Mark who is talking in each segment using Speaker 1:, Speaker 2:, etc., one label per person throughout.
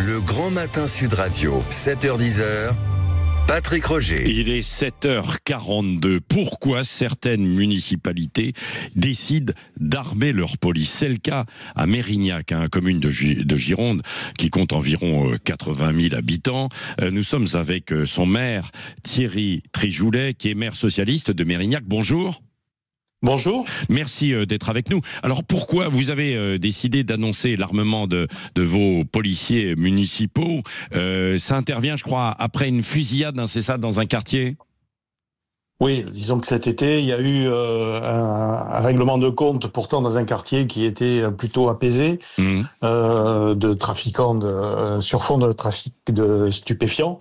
Speaker 1: Le Grand Matin Sud Radio, 7h-10h, Patrick Roger.
Speaker 2: Il est 7h42. Pourquoi certaines municipalités décident d'armer leur police? C'est le cas à Mérignac, une commune de Gironde qui compte environ 80 000 habitants. Nous sommes avec son maire, Thierry Trijoulet, qui est maire socialiste de Mérignac. Bonjour.
Speaker 3: Bonjour.
Speaker 2: Merci d'être avec nous. Alors pourquoi vous avez décidé d'annoncer l'armement de vos policiers municipaux? Ça intervient, je crois, après une fusillade, c'est ça, dans un quartier?
Speaker 3: Oui, disons que cet été, il y a eu un règlement de compte, pourtant dans un quartier qui était plutôt apaisé, de trafiquants sur fond de trafic de stupéfiants.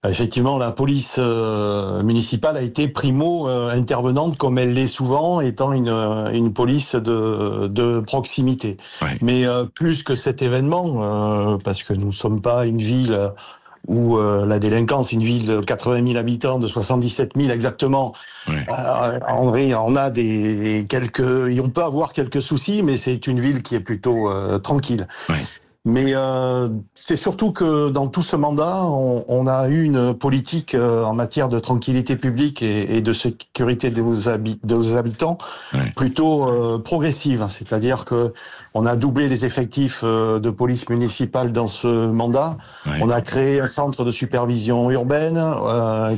Speaker 3: Effectivement, la police municipale a été primo-intervenante, comme elle l'est souvent, étant une police de proximité.
Speaker 2: Ouais.
Speaker 3: Mais plus que cet événement, parce que nous ne sommes pas une ville où la délinquance, une ville de 80 000 habitants, de 77 000 exactement,
Speaker 2: Ouais.
Speaker 3: on a on peut avoir quelques soucis, mais c'est une ville qui est plutôt tranquille.
Speaker 2: Ouais.
Speaker 3: Mais c'est surtout que dans tout ce mandat, on a eu une politique en matière de tranquillité publique et de sécurité de nos habitants,
Speaker 2: Ouais.
Speaker 3: plutôt progressive. C'est-à-dire que on a doublé les effectifs de police municipale dans ce mandat.
Speaker 2: Ouais.
Speaker 3: On a créé un centre de supervision urbaine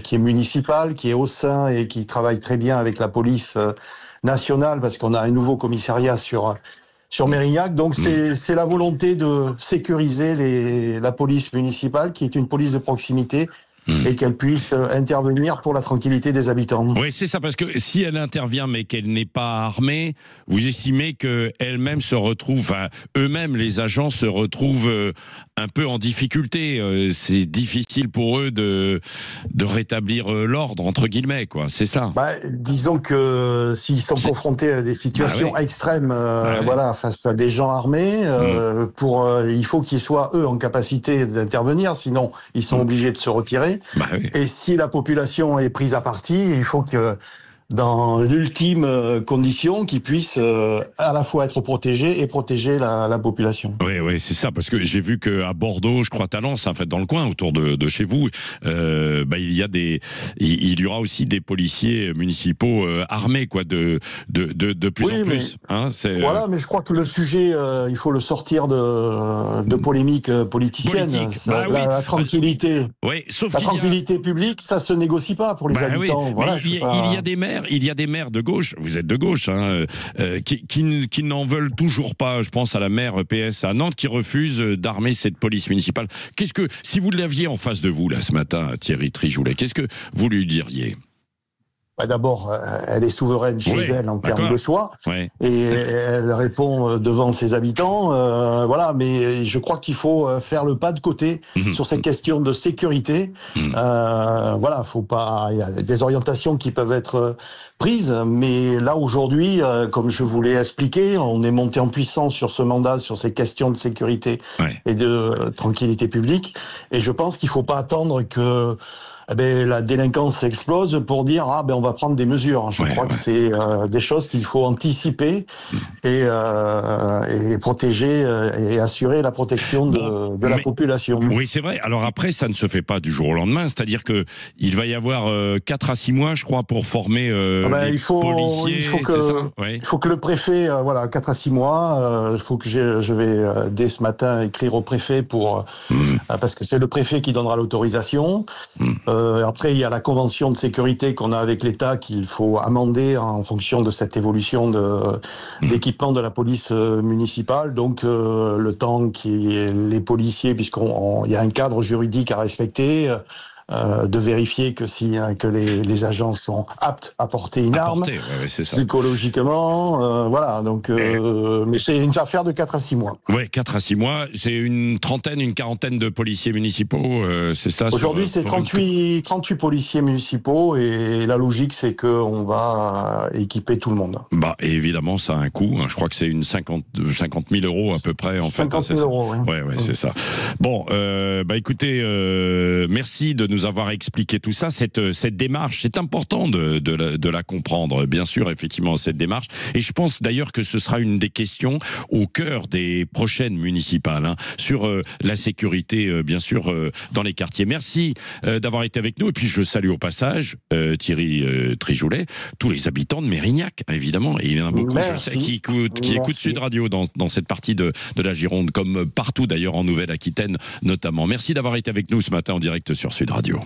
Speaker 3: qui est municipal, qui est au sein et qui travaille très bien avec la police nationale, parce qu'on a un nouveau commissariat sur Mérignac. Donc c'est la volonté de sécuriser la police municipale, qui est une police de proximité, et qu'elle puisse intervenir pour la tranquillité des habitants.
Speaker 2: Oui, c'est ça, parce que si elle intervient mais qu'elle n'est pas armée, vous estimez qu'elle-même se retrouve, enfin, eux-mêmes, les agents se retrouvent un peu en difficulté. C'est difficile pour eux de rétablir l'ordre, entre guillemets, quoi. C'est ça.
Speaker 3: Disons que s'ils sont confrontés à des situations extrêmes, voilà, face à des gens armés, il faut qu'ils soient, eux, en capacité d'intervenir, sinon ils sont obligés de se retirer. Et si la population est prise à partie, il faut que, dans l'ultime condition, qu'ils puissent à la fois être protégés et protéger la population.
Speaker 2: Oui, c'est ça, parce que j'ai vu qu'à Bordeaux, je crois Talence, en fait, dans le coin, autour de chez vous, il y aura aussi des policiers municipaux armés, quoi, de plus en plus.
Speaker 3: Voilà, mais je crois que le sujet, il faut le sortir de polémiques politiciennes. La tranquillité, tranquillité publique, ça se négocie pas pour les habitants.
Speaker 2: Oui,
Speaker 3: voilà,
Speaker 2: il y a des maires de gauche, vous êtes de gauche, qui n'en veulent toujours pas. Je pense à la maire PS à Nantes qui refuse d'armer cette police municipale. Si vous l'aviez en face de vous là ce matin, Thierry Trijoulet, qu'est-ce que vous lui diriez?
Speaker 3: D'abord, elle est souveraine chez elle en termes de choix, et elle répond devant ses habitants. Voilà, mais je crois qu'il faut faire le pas de côté sur ces questions de sécurité. Voilà, faut pas. Il y a des orientations qui peuvent être prises, mais là aujourd'hui, comme je vous l'ai expliqué, on est monté en puissance sur ce mandat, sur ces questions de sécurité et de tranquillité publique. Et je pense qu'il faut pas attendre que la délinquance explose pour dire on va prendre des mesures. Je crois que c'est des choses qu'il faut anticiper et protéger et assurer la protection de la population.
Speaker 2: Oui, c'est vrai. Alors après, ça ne se fait pas du jour au lendemain. C'est-à-dire que il va y avoir 4 à 6 mois, je crois, pour former les policiers. Il faut que le préfet, 4 à 6 mois. Il faut que je vais dès ce matin écrire au préfet parce que c'est le préfet qui donnera l'autorisation. Après, il y a la convention de sécurité qu'on a avec l'État qu'il faut amender en fonction de cette évolution d'équipement de la police municipale. Donc, le temps les policiers, puisqu'il y a un cadre juridique à respecter, de vérifier que les agents sont aptes à porter une arme, psychologiquement, voilà. Donc, mais c'est une affaire de 4 à 6 mois. Oui, 4 à 6 mois. C'est une quarantaine de policiers municipaux, c'est ça?
Speaker 3: Aujourd'hui, c'est 38 38 policiers municipaux, et la logique, c'est qu'on va équiper tout le monde.
Speaker 2: Et évidemment, ça a un coût. Je crois que c'est 50 000 euros à peu près.
Speaker 3: 50 000 euros, oui.
Speaker 2: Ouais, c'est ça. Bon, écoutez, merci de nous avoir expliqué tout ça, cette démarche. C'est important de la comprendre, bien sûr, effectivement, cette démarche. Et je pense d'ailleurs que ce sera une des questions au cœur des prochaines municipales, hein, sur la sécurité, bien sûr, dans les quartiers. Merci d'avoir été avec nous. Et puis je salue au passage Thierry Trigoulet, tous les habitants de Mérignac, évidemment. Et il y en a beaucoup, je sais, qui écoutent Sud Radio dans cette partie de la Gironde, comme partout d'ailleurs en Nouvelle-Aquitaine notamment. Merci d'avoir été avec nous ce matin en direct sur Sud Radio.